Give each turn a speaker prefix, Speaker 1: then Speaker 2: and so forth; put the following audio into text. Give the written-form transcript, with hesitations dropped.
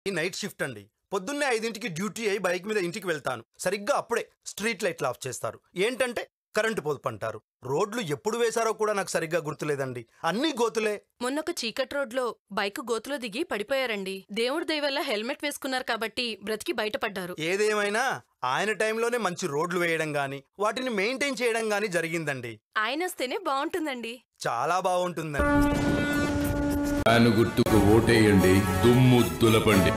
Speaker 1: ఈ night shift అండి. పొద్దున్నే 5ంటికి డ్యూటీ అయి బైక్ మీద ఇంటికి వెళ్తాను. సరిగ్గా అప్పుడే స్ట్రీట్ లైట్లు ఆఫ్ చేస్తారు. ఏంటంటే కరెంటు పొదుపు అంటారు. రోడ్లు ఎప్పుడు వేశారో కూడా నాకు సరిగ్గా గుర్తులేదండి. అన్నీ గోతులే.
Speaker 2: మొన్నొక చీకటి రోడ్లో బైక్ గోతులో దిగి పడిపోయారండి. దేవుడి దయ వల్ల హెల్మెట్ వేసుకున్నారు కాబట్టి బ్రతికి బయటపడ్డారు.
Speaker 1: ఏదేమైనా ఆయన టైంలోనే మంచి రోడ్లు వేయడం గాని వాటిని మెయింటైన్ చేయడం గాని జరిగిందండి.
Speaker 2: ఆయన వస్తేనే బాగుంటుందండి.
Speaker 1: చాలా బాగుంటుందండి.
Speaker 3: ఫ్యాను గుర్తుకు ఓటేయండి, దుమ్ము దులపండి.